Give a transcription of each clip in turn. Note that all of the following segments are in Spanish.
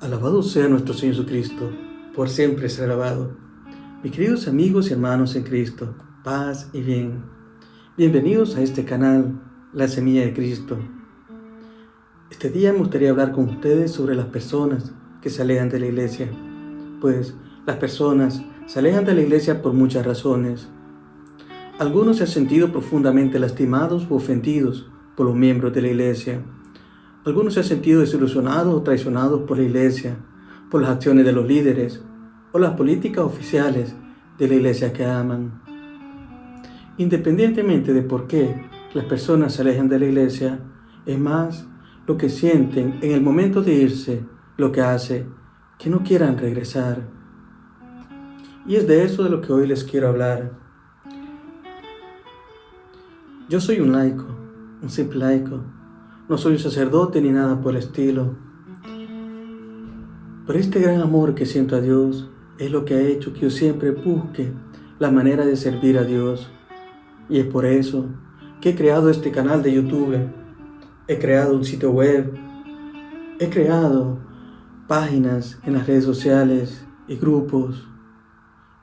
Alabado sea nuestro Señor Jesucristo, por siempre ser alabado. Mis queridos amigos y hermanos en Cristo, paz y bien. Bienvenidos a este canal, La Semilla de Cristo. Este día me gustaría hablar con ustedes sobre las personas que se alejan de la iglesia. Pues las personas se alejan de la iglesia por muchas razones. Algunos se han sentido profundamente lastimados u ofendidos por los miembros de la iglesia. Algunos se han sentido desilusionados o traicionados por la iglesia, por las acciones de los líderes o las políticas oficiales de la iglesia que aman. Independientemente de por qué las personas se alejan de la iglesia, es más lo que sienten en el momento de irse lo que hace que no quieran regresar. Y es de eso de lo que hoy les quiero hablar. Yo soy un laico, un simple laico. No soy un sacerdote ni nada por el estilo. Pero este gran amor que siento a Dios es lo que ha hecho que yo siempre busque la manera de servir a Dios. Y es por eso que he creado este canal de YouTube. He creado un sitio web. He creado páginas en las redes sociales y grupos.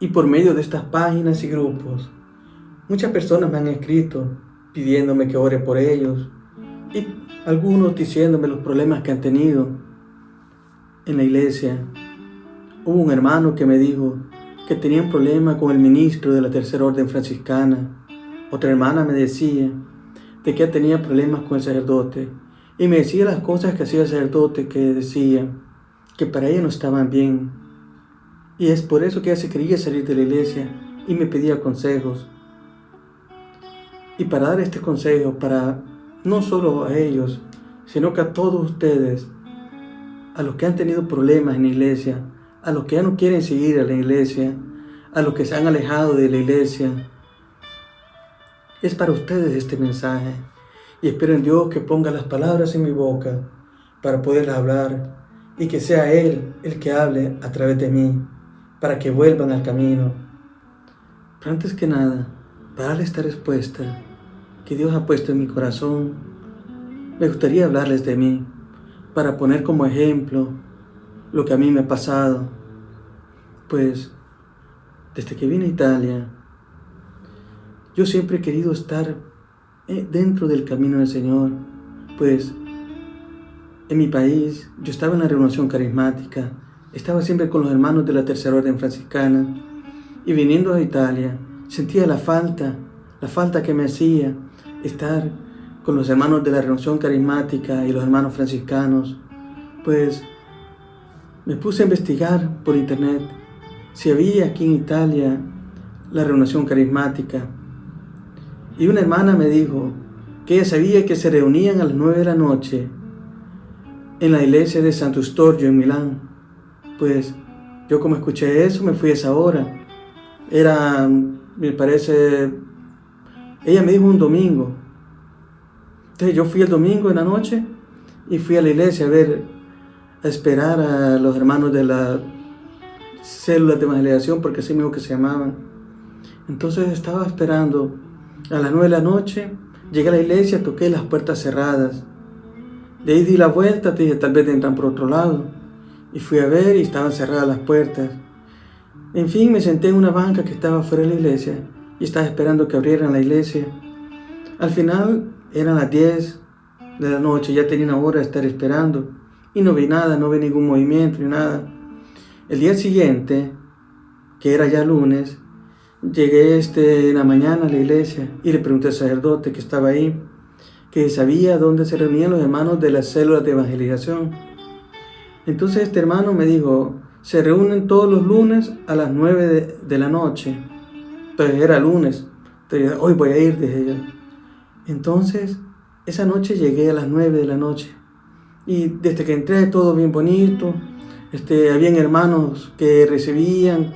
Y por medio de estas páginas y grupos, muchas personas me han escrito pidiéndome que ore por ellos. Y algunos diciéndome los problemas que han tenido en la iglesia. Hubo un hermano que me dijo que tenía un problema con el ministro de la Tercera Orden Franciscana. Otra hermana me decía de que tenía problemas con el sacerdote. Y me decía las cosas que hacía el sacerdote, que decía que para ella no estaban bien. Y es por eso que ella se quería salir de la iglesia y me pedía consejos. Y para dar este consejo, para no solo a ellos, sino que a todos ustedes, a los que han tenido problemas en la iglesia, a los que ya no quieren seguir a la iglesia, a los que se han alejado de la iglesia. Es para ustedes este mensaje y espero en Dios que ponga las palabras en mi boca para poderlas hablar y que sea Él el que hable a través de mí para que vuelvan al camino. Pero antes que nada, para darle esta respuesta que Dios ha puesto en mi corazón, me gustaría hablarles de mí, para poner como ejemplo lo que a mí me ha pasado. Pues, desde que vine a Italia, yo siempre he querido estar dentro del camino del Señor. Pues, en mi país, yo estaba en la renovación carismática, estaba siempre con los hermanos de la Tercera Orden Franciscana, y viniendo a Italia, sentía la falta que me hacía estar con los hermanos de la renovación carismática y los hermanos franciscanos. Pues me puse a investigar por internet si había aquí en Italia la renovación carismática. Y una hermana me dijo que ella sabía que se reunían a las 9 de la noche en la iglesia de Santo Storgio en Milán. Pues yo, como escuché eso, me fui a esa hora. Era, me parece, ella me dijo un domingo. Entonces yo fui el domingo en la noche y fui a la iglesia a esperar a los hermanos de la célula de evangelización, porque así mismo que se llamaban. Entonces estaba esperando a las 9 de la noche, llegué a la iglesia, toqué las puertas cerradas. De ahí di la vuelta, dije tal vez entran por otro lado. Y fui a ver y estaban cerradas las puertas. En fin, me senté en una banca que estaba fuera de la iglesia y estaba esperando que abrieran la iglesia. Al final eran las 10 de la noche, ya tenía una hora de estar esperando y no vi nada, no vi ningún movimiento ni nada. El día siguiente, que era ya lunes, llegué en la mañana a la iglesia y le pregunté al sacerdote que estaba ahí, que sabía dónde se reunían los hermanos de las células de evangelización. Entonces este hermano me dijo, se reúnen todos los lunes a las 9 de la noche. Entonces era lunes, entonces hoy voy a ir, dije yo. Entonces esa noche llegué a las 9 de la noche y desde que entré todo bien bonito. Habían hermanos que recibían,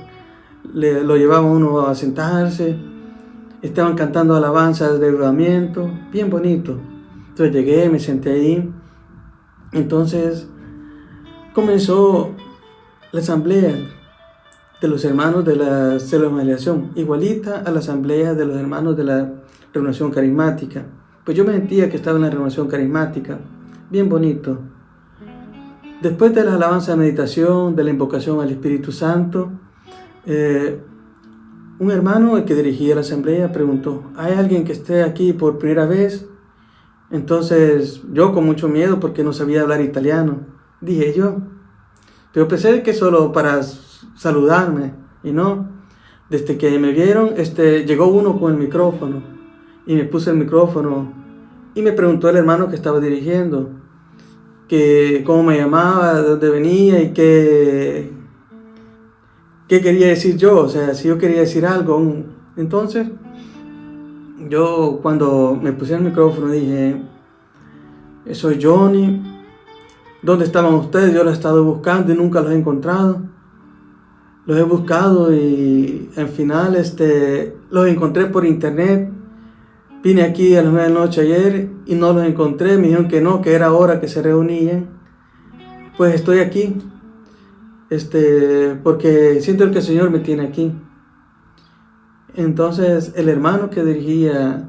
lo llevaban uno a sentarse, estaban cantando alabanzas de avivamiento, bien bonito. Entonces llegué, me senté ahí. Entonces comenzó la asamblea de los hermanos de la célula de evangelización, igualita a la asamblea de los hermanos de la renovación carismática. Pues yo me sentía que estaba en la renovación carismática, bien bonito. Después de la alabanza de meditación, de la invocación al Espíritu Santo, un hermano, el que dirigía la asamblea, preguntó: ¿hay alguien que esté aquí por primera vez? Entonces yo, con mucho miedo porque no sabía hablar italiano, dije yo, pero pensé que solo para saludarme, y no. Desde que me vieron, llegó uno con el micrófono y me puso el micrófono y me preguntó el hermano que estaba dirigiendo que cómo me llamaba, de dónde venía y qué quería decir yo, o sea, si yo quería decir algo. Entonces yo, cuando me puse el micrófono, dije: soy Johnny. ¿Dónde estaban ustedes? Yo los he estado buscando y nunca los he encontrado. Los he buscado y al final los encontré por internet. Vine aquí a las 9 de la noche ayer y no los encontré. Me dijeron que no, que era hora que se reunían. Pues estoy aquí, porque siento que el Señor me tiene aquí. Entonces el hermano que dirigía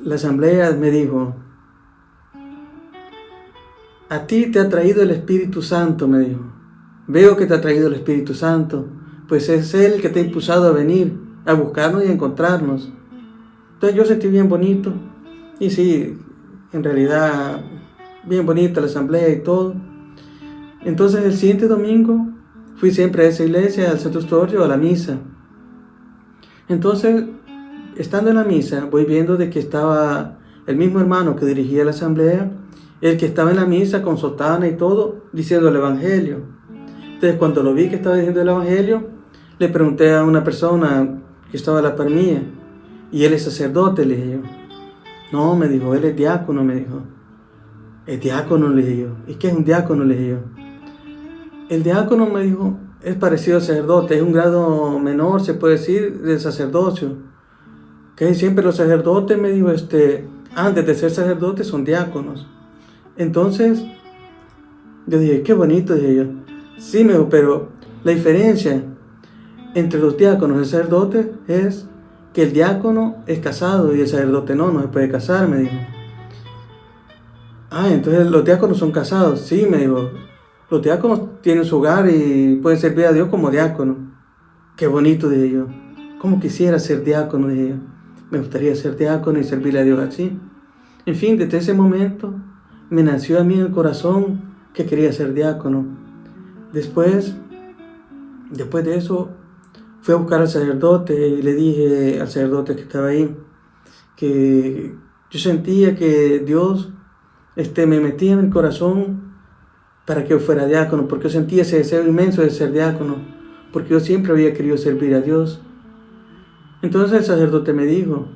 la asamblea me dijo: a ti te ha traído el Espíritu Santo, me dijo. Veo que te ha traído el Espíritu Santo, pues es Él el que te ha impulsado a venir, a buscarnos y a encontrarnos. Entonces yo sentí bien bonito, y sí, en realidad, bien bonita la asamblea y todo. Entonces el siguiente domingo fui siempre a esa iglesia, al Santo Storgio, a la misa. Entonces, estando en la misa, voy viendo de que estaba el mismo hermano que dirigía la asamblea, el que estaba en la misa con sotana y todo, diciendo el Evangelio. Entonces, cuando lo vi que estaba diciendo el Evangelio, le pregunté a una persona que estaba a la par mía: ¿y él es sacerdote?, le dije yo. No, me dijo, él es diácono, me dijo. ¿Es diácono?, le dije yo. ¿Y qué es un diácono?, le dije yo. El diácono, me dijo, es parecido al sacerdote, es un grado menor, se puede decir, del sacerdocio. Que siempre los sacerdotes, me dijo, antes de ser sacerdotes son diáconos. Entonces, yo dije: qué bonito, dije yo. Sí, me dijo, pero la diferencia entre los diáconos y el sacerdote es que el diácono es casado y el sacerdote no se puede casar, me dijo. Entonces los diáconos son casados. Sí, me dijo, los diáconos tienen su hogar y pueden servir a Dios como diácono. Qué bonito, dije yo. ¿Cómo quisiera ser diácono?, dije yo. Me gustaría ser diácono y servirle a Dios así. En fin, desde ese momento me nació a mí en el corazón que quería ser diácono. Después de eso, fui a buscar al sacerdote y le dije al sacerdote que estaba ahí que yo sentía que Dios me metía en el corazón para que yo fuera diácono, porque yo sentía ese deseo inmenso de ser diácono, porque yo siempre había querido servir a Dios. Entonces el sacerdote me dijo: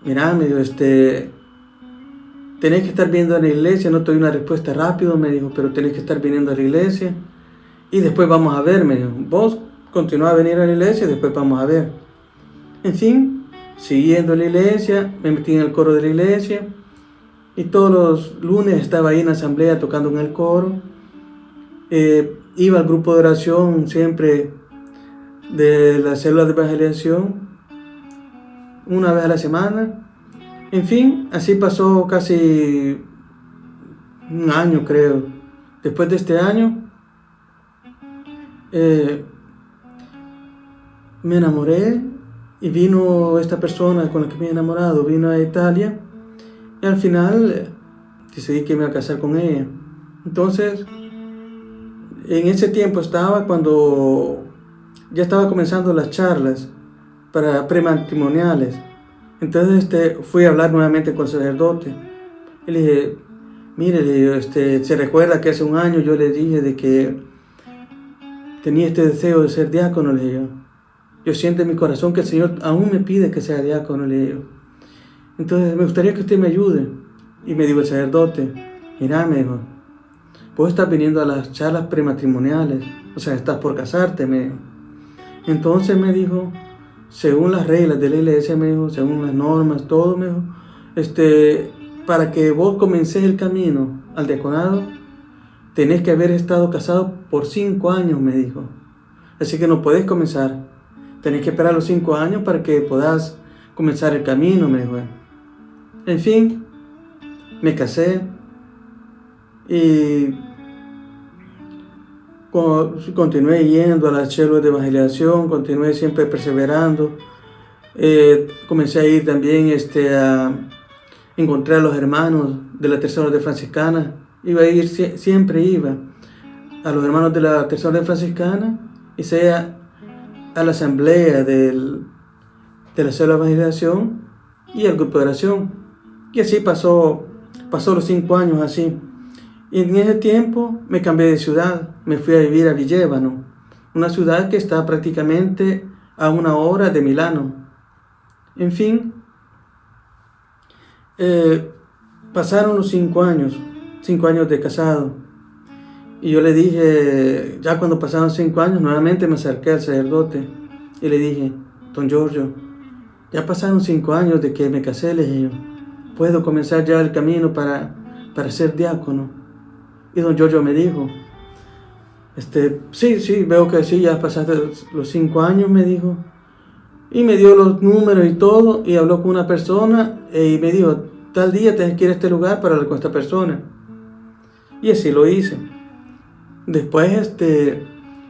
mira, me dijo, tenés que estar viendo a la iglesia, no te doy una respuesta rápido, me dijo, pero tenés que estar viniendo a la iglesia y después vamos a ver, me dijo. Vos continúa a venir a la iglesia y después vamos a ver. En fin, siguiendo la iglesia, me metí en el coro de la iglesia y todos los lunes estaba ahí en la asamblea tocando en el coro. Iba al grupo de oración siempre de la célula de evangelización una vez a la semana. En fin, así pasó casi un año, creo. Después de este año, me enamoré y vino esta persona con la que me he enamorado, vino a Italia y al final decidí que me iba a casar con ella. Entonces, en ese tiempo estaba cuando ya estaba comenzando las charlas para prematrimoniales. Entonces fui a hablar nuevamente con el sacerdote y le dije: mire, le digo, ¿se recuerda que hace un año yo le dije de que tenía este deseo de ser diácono?, le dije yo siento en mi corazón que el Señor aún me pide que sea diácono, le dije yo. Entonces me gustaría que usted me ayude. Y me dijo el sacerdote: mira, me dijo, vos estás viniendo a las charlas prematrimoniales, o sea, estás por casarte, me dijo. Entonces me dijo, según las reglas de la iglesia, me dijo, según las normas, todo, me dijo, para que vos comences el camino al diaconado, tenés que haber estado casado por 5 años, me dijo. Así que no podés comenzar. Tenés que esperar los 5 años para que puedas comenzar el camino, me dijo. En fin, me casé y Continué yendo a las células de evangelización, continué siempre perseverando. Comencé a ir también a encontrar a los hermanos de la Tercera Orden Franciscana. Siempre iba a los hermanos de la Tercera Orden Franciscana, y sea a la asamblea de la célula de evangelización y al grupo de oración. Y así pasó los 5 años así. Y en ese tiempo me cambié de ciudad, me fui a vivir a Vigevano, una ciudad que está prácticamente a 1 hora de Milano. En fin, pasaron los 5 años de casado. Y yo le dije, ya cuando pasaron 5 años, nuevamente me acerqué al sacerdote y le dije: Don Giorgio, ya pasaron 5 años de que me casé, le dije yo, ¿puedo comenzar ya el camino para ser diácono? Y don Giorgio me dijo, sí, veo que sí, ya pasaste los 5 años, me dijo. Y me dio los números y todo, y habló con una persona, y me dijo, tal día tienes que ir a este lugar para hablar con esta persona. Y así lo hice. Después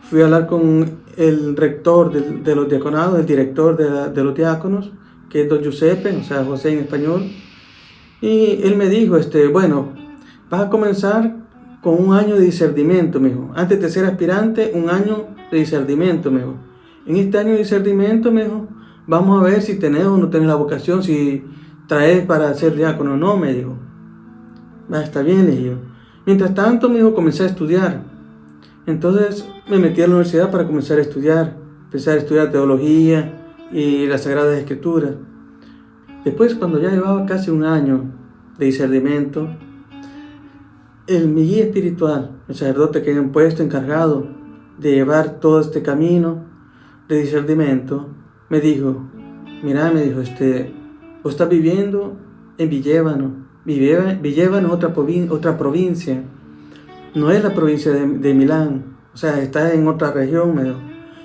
fui a hablar con el rector de los diaconados, el director de los diáconos, que es don Giuseppe, o sea, José en español. Y él me dijo, bueno, vas a comenzar con 1 año de discernimiento, me dijo. Antes de ser aspirante, 1 año de discernimiento, me dijo. En este año de discernimiento, me dijo, vamos a ver si tenés o no tenés la vocación, si traes para ser diácono o no, me dijo. Está bien, le dije yo. Mientras tanto, me dijo, comencé a estudiar. Entonces me metí a la universidad para comenzar a estudiar. Empecé a estudiar teología y las Sagradas Escrituras. Después, cuando ya llevaba casi 1 año de discernimiento, mi guía espiritual, el sacerdote que habían puesto encargado de llevar todo este camino de discernimiento, me dijo, mira, me dijo, vos estás viviendo en Vigevano. Vigevano es otra provincia, no es la provincia de Milán, o sea, está en otra región, me dijo.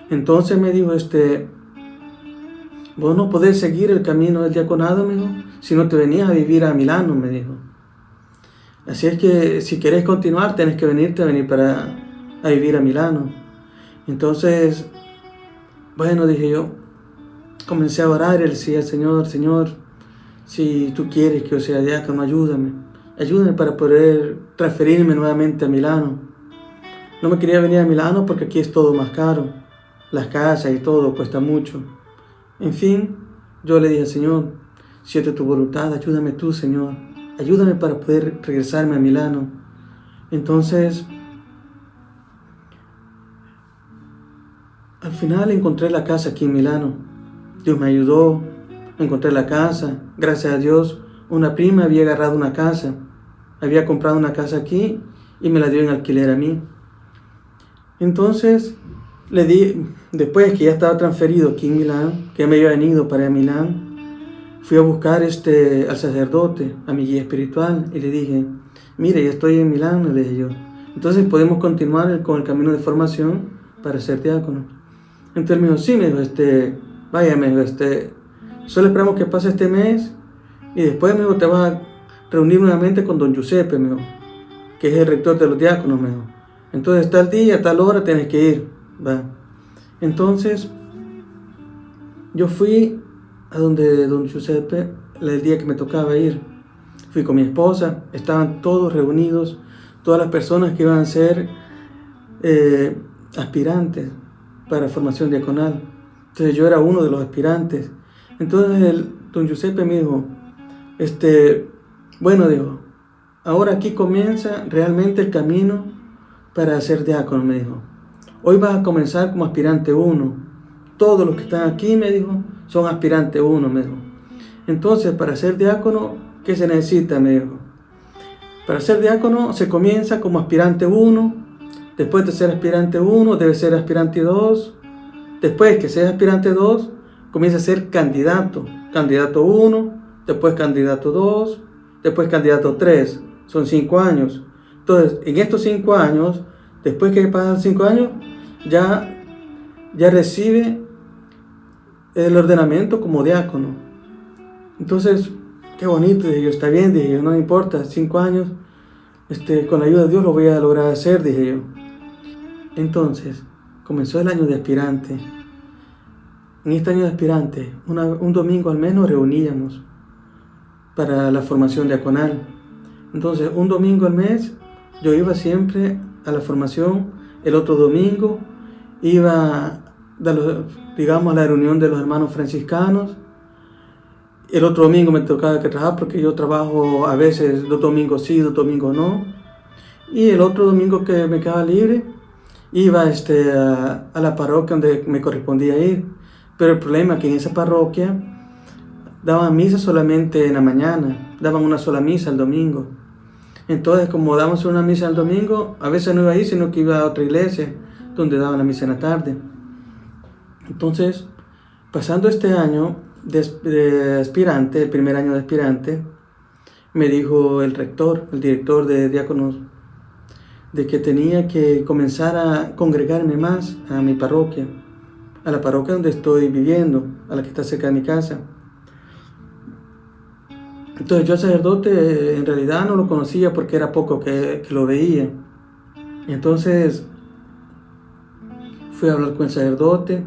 Entonces me dijo, vos no podés seguir el camino del diaconado, me dijo, si no te venías a vivir a Milano, me dijo. Así es que si quieres continuar, tenés que venir a vivir a Milano. Entonces, bueno, dije yo, comencé a orar y le decía, Señor, si tú quieres que yo sea diácono, ayúdame para poder transferirme nuevamente a Milano. No me quería venir a Milano porque aquí es todo más caro, las casas y todo cuesta mucho. En fin, yo le dije, Señor, si es de tu voluntad, ayúdame tú, Señor. Ayúdame para poder regresarme a Milano. Entonces, al final encontré la casa aquí en Milano. Dios me ayudó, encontré la casa. Gracias a Dios, una prima había agarrado una casa. Había comprado una casa aquí y me la dio en alquiler a mí. Entonces, le di, después que ya estaba transferido aquí en Milán, que me había venido para Milán, fui a buscar al sacerdote, a mi guía espiritual, y le dije, mire, ya estoy en Milán, le dije yo. Entonces podemos continuar con el camino de formación para ser diácono. Entonces me dijo, sí, me dijo, vaya, me dijo, solo esperamos que pase este mes, y después, me dijo, te vas a reunir nuevamente con don Giuseppe, me dijo, que es el rector de los diáconos, me dijo. Entonces tal día, tal hora tienes que ir, va. Entonces, yo fui a donde don Giuseppe el día que me tocaba ir. Fui con mi esposa, estaban todos reunidos, todas las personas que iban a ser aspirantes para formación diaconal. Entonces yo era uno de los aspirantes. Entonces don Giuseppe me dijo, bueno, dijo, ahora aquí comienza realmente el camino para ser diácono, me dijo. Hoy vas a comenzar como aspirante 1. Todos los que están aquí, me dijo, son aspirante 1, me dijo. Entonces, para ser diácono, ¿qué se necesita?, me dijo. Para ser diácono se comienza como aspirante 1, después de ser aspirante 1, debe ser aspirante 2, después que seas aspirante 2, comienza a ser candidato 1, después candidato 2, después candidato 3, son 5 años. Entonces, en estos 5 años, después que pasan 5 años, ya recibe el ordenamiento como diácono. Entonces, qué bonito, dije yo, está bien, dije yo, no me importa, 5 años, con la ayuda de Dios lo voy a lograr hacer, dije yo. Entonces, comenzó el año de aspirante. En este año de aspirante, un domingo al menos reuníamos para la formación diaconal. Entonces, un domingo al mes, yo iba siempre a la formación. El otro domingo iba, digamos, a la reunión de los hermanos franciscanos. El otro domingo me tocaba que trabajar porque yo trabajo a veces 2 domingos sí, 2 domingos no. Y el otro domingo que me quedaba libre, iba a la parroquia donde me correspondía ir. Pero el problema es que en esa parroquia daban misa solamente en la mañana, daban una sola misa el domingo. Entonces, como dábamos una misa el domingo, a veces no iba ahí, sino que iba a otra iglesia donde daban la misa en la tarde. Entonces, pasando este año de aspirante, el primer año de aspirante, me dijo el rector, el director de diáconos, de que tenía que comenzar a congregarme más a mi parroquia, a la parroquia donde estoy viviendo, a la que está cerca de mi casa. Entonces yo al sacerdote en realidad no lo conocía porque era poco que lo veía. Y entonces fui a hablar con el sacerdote,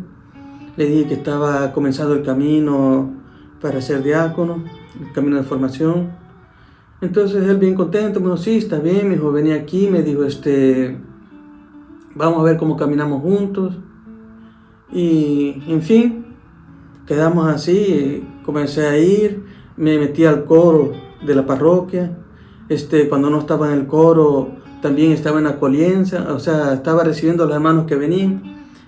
le dije que estaba comenzando el camino para ser diácono, el camino de formación. Entonces él bien contento, me dijo, sí, está bien, me dijo, venía aquí, me dijo, vamos a ver cómo caminamos juntos. Y en fin, quedamos así, comencé a ir, me metí al coro de la parroquia. Cuando no estaba en el coro, también estaba en la acolienza, o sea, estaba recibiendo a los hermanos que venían,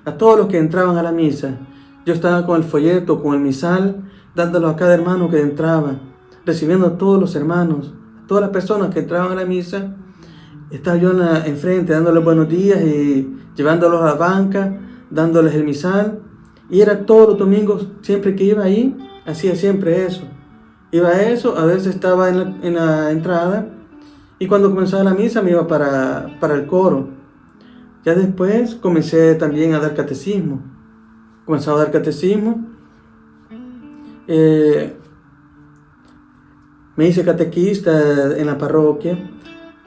a todos los que entraban a la misa. Yo estaba con el folleto, con el misal, dándolo a cada hermano que entraba, recibiendo a todos los hermanos, a todas las personas que entraban a la misa. Estaba yo enfrente, dándoles buenos días y llevándolos a la banca, dándoles el misal. Y era todos los domingos, siempre que iba ahí, hacía siempre eso. Iba a eso, a veces estaba en la entrada, y cuando comenzaba la misa me iba para el coro. Ya después comencé también a dar catecismo. Comenzaba a dar catecismo. Me hice catequista en la parroquia.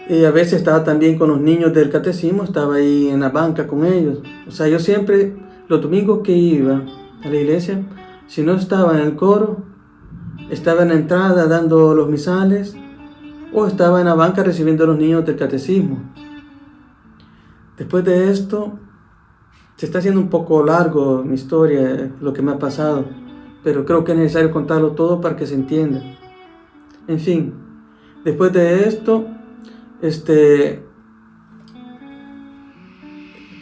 A veces estaba también con los niños del catecismo, estaba ahí en la banca con ellos. O sea, yo siempre, los domingos que iba a la iglesia, si no estaba en el coro, estaba en la entrada dando los misales, o estaba en la banca recibiendo a los niños del catecismo. Después de esto, se está haciendo un poco largo mi historia, lo que me ha pasado, pero creo que es necesario contarlo todo para que se entienda. En fin, después de esto,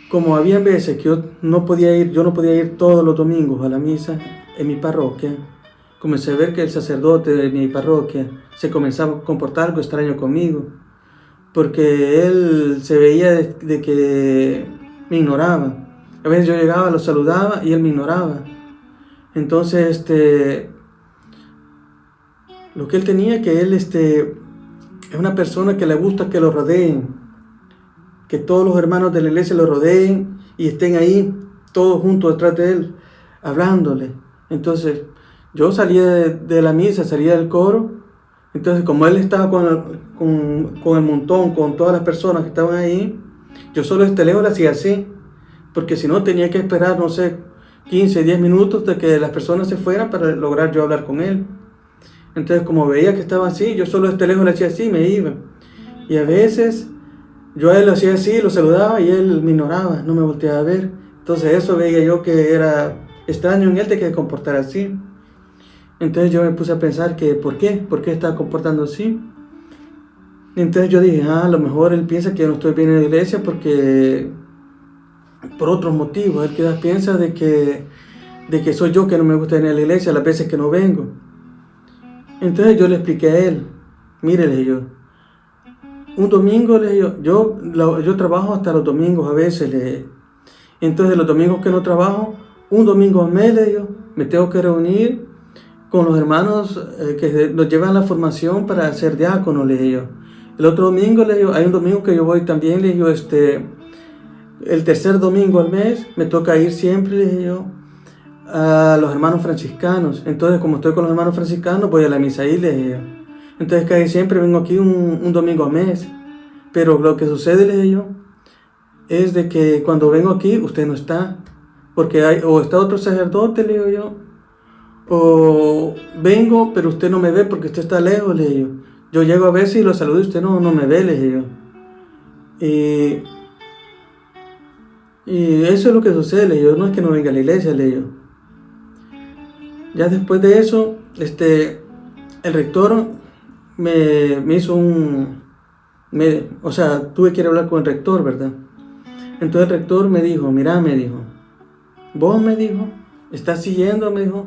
como había veces que yo no podía ir todos los domingos a la misa en mi parroquia, comencé a ver que el sacerdote de mi parroquia se comenzaba a comportar algo extraño conmigo, porque él se veía de que me ignoraba. A veces yo llegaba, lo saludaba y él me ignoraba. Entonces, lo que él tenía, que él es una persona que le gusta que lo rodeen, que todos los hermanos de la iglesia lo rodeen y estén ahí todos juntos detrás de él, hablándole. Entonces, yo salía de la misa, salía del coro. Entonces, como él estaba con el montón, con todas las personas que estaban ahí, yo solo lejos le hacía así, porque si no tenía que esperar, no sé, 15, 10 minutos de que las personas se fueran para lograr yo hablar con él. Entonces, como veía que estaba así, yo solo lejos le hacía así y me iba. Y a veces yo a él lo hacía así, lo saludaba y él me ignoraba, no me volteaba a ver. Entonces eso veía yo que era extraño en él de que comportara así. Entonces yo me puse a pensar que ¿por qué? ¿Por qué estaba comportando así? Entonces yo dije, a lo mejor él piensa que yo no estoy bien en la iglesia porque por otros motivos. Él quizás piensa de que soy yo que no me gusta venir a la iglesia las veces que no vengo. Entonces yo le expliqué a él, mire, le dije yo, un domingo, le dije yo trabajo hasta los domingos a veces, le dije. Entonces los domingos que no trabajo, un domingo al mes, le dije yo, me tengo que reunir con los hermanos que nos llevan a la formación para ser diácono, le dije yo. El otro domingo, le dije yo, hay un domingo que yo voy también, le dije yo, el tercer domingo al mes me toca ir siempre, le dije yo, a los hermanos franciscanos. Entonces, como estoy con los hermanos franciscanos, voy a la misa ahí, le dije yo. Entonces, casi siempre vengo aquí un domingo al mes. Pero lo que sucede, le dije yo, es de que cuando vengo aquí usted no está, porque hay, o está otro sacerdote, le digo yo, o vengo pero usted no me ve porque usted está lejos, le digo. Yo llego a veces y lo saludo y usted no me ve, le digo. Y, y eso es lo que sucede, le digo, no es que no venga a la iglesia, le digo. Ya después de eso, el rector me hizo o sea, tuve que ir a hablar con el rector, ¿verdad? Entonces el rector me dijo, mira, me dijo, vos, me dijo, estás siguiendo, me dijo,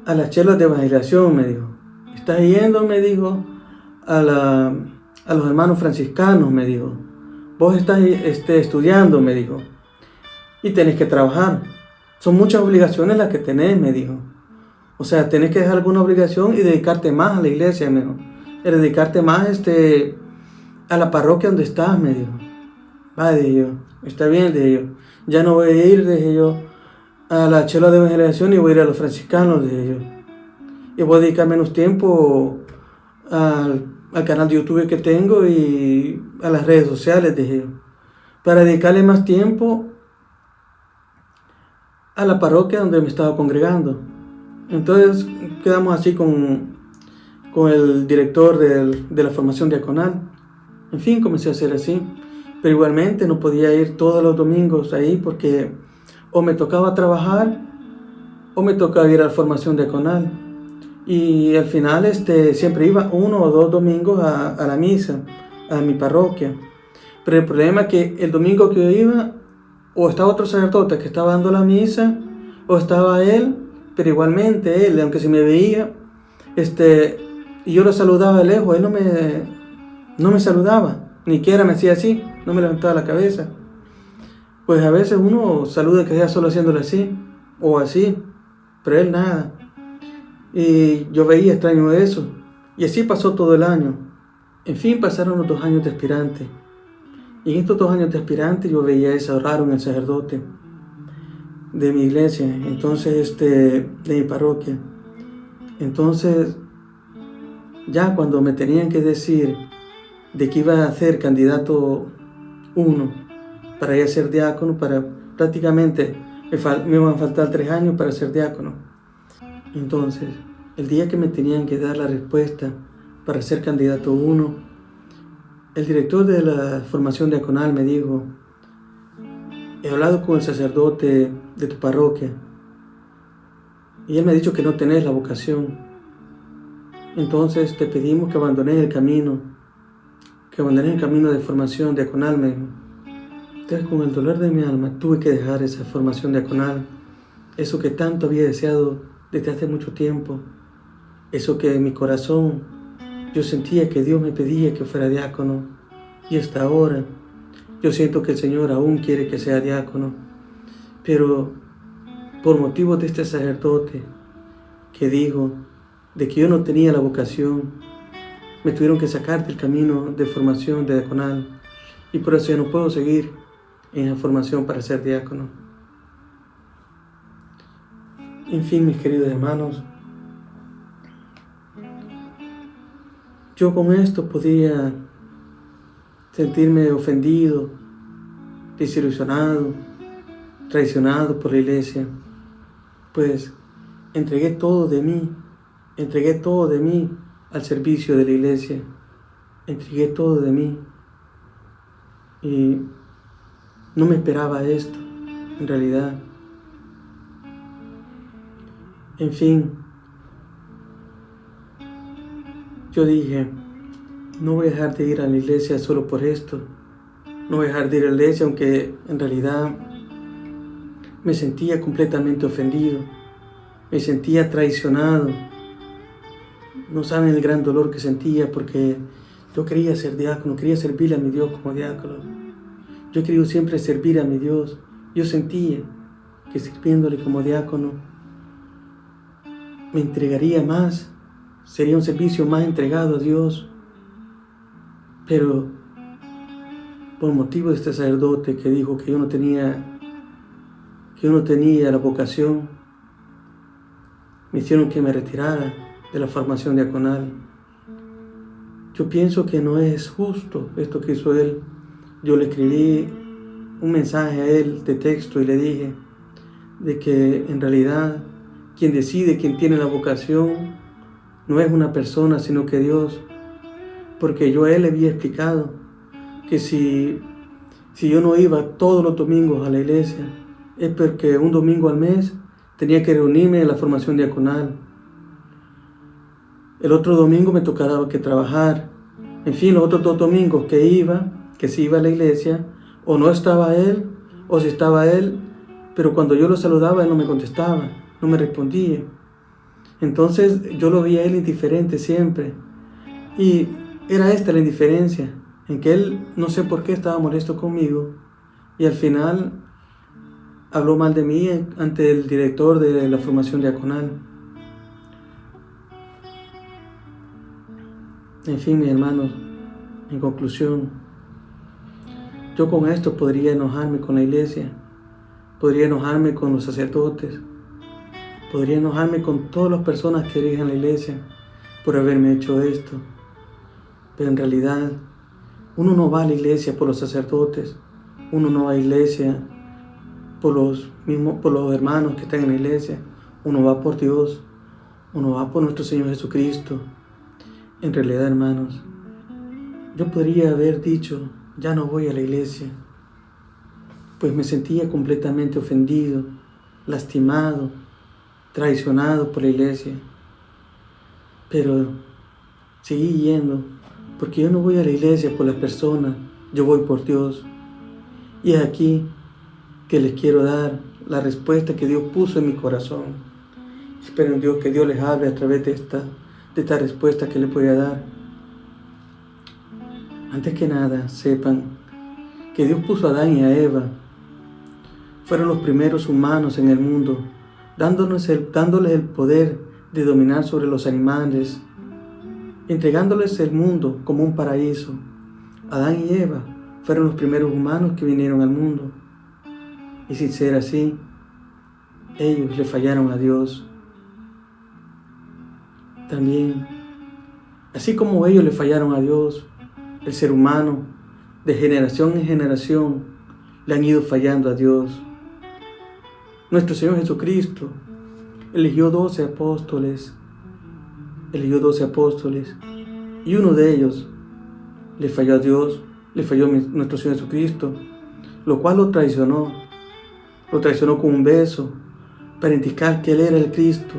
a las chelas de evangelización, me dijo. Estás yendo, me dijo, a los hermanos franciscanos, me dijo. Vos estás estudiando, me dijo, y tenés que trabajar. Son muchas obligaciones las que tenés, me dijo. O sea, tenés que dejar alguna obligación y dedicarte más a la iglesia, me dijo. Y dedicarte más a la parroquia donde estás, me dijo. Va, dije yo, está bien, dije yo. Ya no voy a ir, dije yo, a la chela de evangelización y voy a ir a los franciscanos, dije yo. Y voy a dedicar menos tiempo al canal de YouTube que tengo y a las redes sociales, dije yo. Para dedicarle más tiempo a la parroquia donde me estaba congregando. Entonces quedamos así con el director de la formación diaconal. En fin, comencé a hacer así. Pero igualmente no podía ir todos los domingos ahí porque o me tocaba trabajar o me tocaba ir a la formación diaconal. Y al final siempre iba 1 o 2 domingos a la misa, a mi parroquia. Pero el problema es que el domingo que yo iba, o estaba otro sacerdote que estaba dando la misa, o estaba él, pero igualmente él, aunque se me veía, y yo lo saludaba de lejos, él no me saludaba, ni siquiera me hacía así, no me levantaba la cabeza. Pues a veces uno saluda que sea solo haciéndolo así, o así, pero él nada. Y yo veía extraño eso, y así pasó todo el año. En fin, pasaron los 2 años de aspirante. Y en estos 2 años de aspirante yo veía eso raro en el sacerdote de mi iglesia, entonces de mi parroquia. Entonces, ya cuando me tenían que decir de que iba a ser candidato 1 para ir a ser diácono, para prácticamente me iban a faltar 3 años para ser diácono. Entonces, el día que me tenían que dar la respuesta para ser candidato 1, el director de la formación diaconal me dijo, he hablado con el sacerdote de tu parroquia y él me ha dicho que no tenés la vocación. Entonces te pedimos que abandones el camino de formación diaconal, me dijo. Entonces con el dolor de mi alma tuve que dejar esa formación diaconal, eso que tanto había deseado desde hace mucho tiempo, eso que en mi corazón yo sentía que Dios me pedía que fuera diácono, y hasta ahora yo siento que el Señor aún quiere que sea diácono, pero por motivo de este sacerdote que dijo de que yo no tenía la vocación, me tuvieron que sacar del camino de formación de diaconal, y por eso ya no puedo seguir en la formación para ser diácono. En fin, mis queridos hermanos, yo con esto podía sentirme ofendido, desilusionado, traicionado por la iglesia, pues entregué todo de mí al servicio de la iglesia, entregué todo de mí y no me esperaba esto, en realidad. En fin, yo dije, no voy a dejar de ir a la iglesia solo por esto, no voy a dejar de ir a la iglesia aunque en realidad me sentía completamente ofendido, me sentía traicionado. No saben el gran dolor que sentía porque yo quería ser diácono, quería servirle a mi Dios como diácono. Yo quería siempre servir a mi Dios. Yo sentía que sirviéndole como diácono me entregaría más, sería un servicio más entregado a Dios. Pero por motivo de este sacerdote que dijo que yo no tenía la vocación, me hicieron que me retirara de la formación diaconal. Yo pienso que no es justo esto que hizo él, yo le escribí un mensaje a él de texto y le dije de que en realidad quien decide, quien tiene la vocación, no es una persona, sino que Dios. Porque yo a él le había explicado que si yo no iba todos los domingos a la iglesia, es porque un domingo al mes tenía que reunirme en la formación diaconal. El otro domingo me tocaba que trabajar. En fin, los otros 2 domingos que se iba a la iglesia, o no estaba él, o si estaba él, pero cuando yo lo saludaba, él no me contestaba, no me respondía. Entonces yo lo veía a él indiferente siempre. Y era esta la indiferencia, en que él no sé por qué estaba molesto conmigo. Y al final habló mal de mí ante el director de la formación diaconal. En fin, mis hermanos, en conclusión, yo con esto podría enojarme con la iglesia, podría enojarme con los sacerdotes, podría enojarme con todas las personas que dirigen la iglesia por haberme hecho esto. Pero en realidad, uno no va a la iglesia por los sacerdotes, uno no va a la iglesia por los hermanos que están en la iglesia, uno va por Dios, uno va por nuestro Señor Jesucristo. En realidad, hermanos, yo podría haber dicho, ya no voy a la iglesia, pues me sentía completamente ofendido, lastimado, traicionado por la iglesia. Pero seguí yendo, porque yo no voy a la iglesia por las personas, yo voy por Dios. Y es aquí que les quiero dar la respuesta que Dios puso en mi corazón. Espero en Dios que Dios les hable a través de esta respuesta que les voy a dar. Antes que nada, sepan que Dios puso a Adán y a Eva. Fueron los primeros humanos en el mundo, dándoles el poder de dominar sobre los animales, entregándoles el mundo como un paraíso. Adán y Eva fueron los primeros humanos que vinieron al mundo. Y sin ser así, ellos le fallaron a Dios. También, así como ellos le fallaron a Dios, el ser humano, de generación en generación, le han ido fallando a Dios. Nuestro Señor Jesucristo eligió 12 apóstoles, y uno de ellos le falló a Dios, le falló a nuestro Señor Jesucristo, lo cual lo traicionó con un beso, para indicar que Él era el Cristo,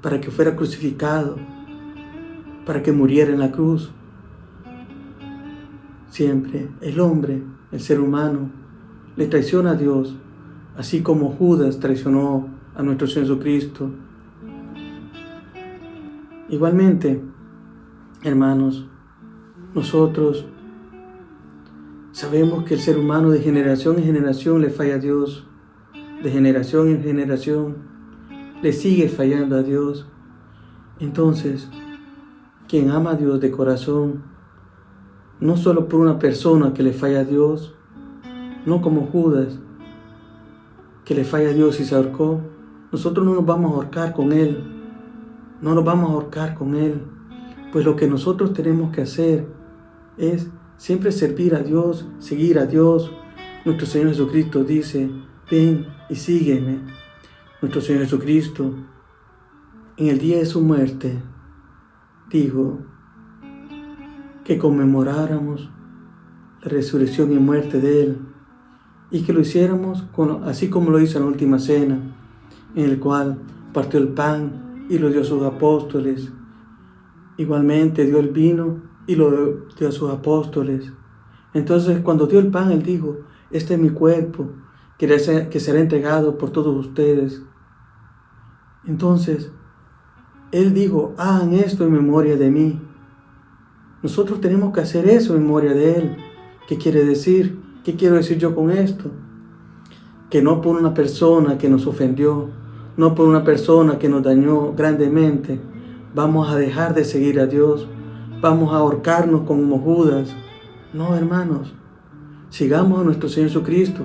para que fuera crucificado, para que muriera en la cruz. Siempre el hombre, el ser humano, le traiciona a Dios, así como Judas traicionó a nuestro Señor Jesucristo. Igualmente, hermanos, nosotros sabemos que el ser humano de generación en generación le falla a Dios, de generación en generación le sigue fallando a Dios. Entonces, quien ama a Dios de corazón, no solo por una persona que le falla a Dios, no como Judas, que le falla a Dios y se ahorcó, nosotros no nos vamos a ahorcar con él, pues lo que nosotros tenemos que hacer es siempre servir a Dios, seguir a Dios. Nuestro Señor Jesucristo dice, ven y sígueme. Nuestro Señor Jesucristo, en el día de su muerte, dijo que conmemoráramos la resurrección y muerte de Él, y que lo hiciéramos así como lo hizo en la última cena, en el cual partió el pan y lo dio a sus apóstoles. Igualmente dio el vino y lo dio a sus apóstoles. Entonces, cuando dio el pan, Él dijo, este es mi cuerpo, que será entregado por todos ustedes. Entonces, Él dijo, hagan esto en memoria de mí. Nosotros tenemos que hacer eso en memoria de Él. ¿Qué quiere decir? ¿Qué quiero decir yo con esto? Que no por una persona que nos ofendió, no por una persona que nos dañó grandemente, vamos a dejar de seguir a Dios, vamos a ahorcarnos como Judas. No, hermanos, sigamos a nuestro Señor Jesucristo,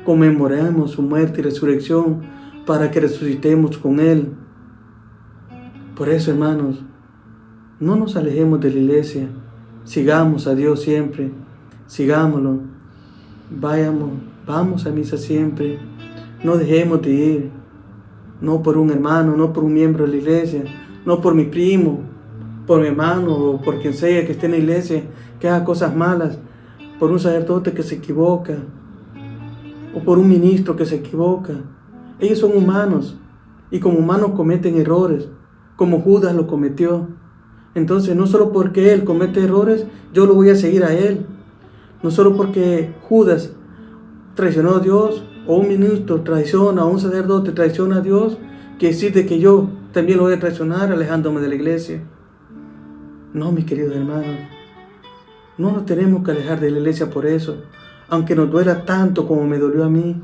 conmemoremos su muerte y resurrección para que resucitemos con Él. Por eso, hermanos, no nos alejemos de la iglesia, sigamos a Dios siempre, sigámoslo. vamos a misa siempre. No dejemos de ir. No por un hermano, no por un miembro de la iglesia, no por mi primo, por mi hermano o por quien sea que esté en la iglesia, que haga cosas malas, por un sacerdote que se equivoca o por un ministro que se equivoca. Ellos son humanos y como humanos cometen errores, como Judas lo cometió. Entonces no solo porque él comete errores, yo lo voy a seguir a él. No solo porque Judas traicionó a Dios, o un ministro traiciona, o un sacerdote traiciona a Dios, que decide que yo también lo voy a traicionar alejándome de la iglesia. No, mis queridos hermanos, no nos tenemos que alejar de la iglesia por eso, aunque nos duela tanto como me dolió a mí.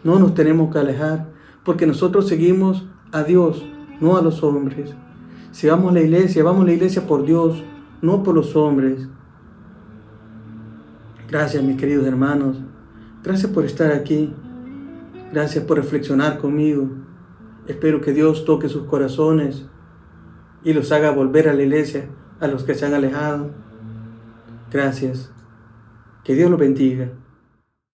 No nos tenemos que alejar, porque nosotros seguimos a Dios, no a los hombres. Si vamos a la iglesia por Dios, no por los hombres. Gracias, mis queridos hermanos. Gracias por estar aquí. Gracias por reflexionar conmigo. Espero que Dios toque sus corazones y los haga volver a la iglesia a los que se han alejado. Gracias. Que Dios los bendiga.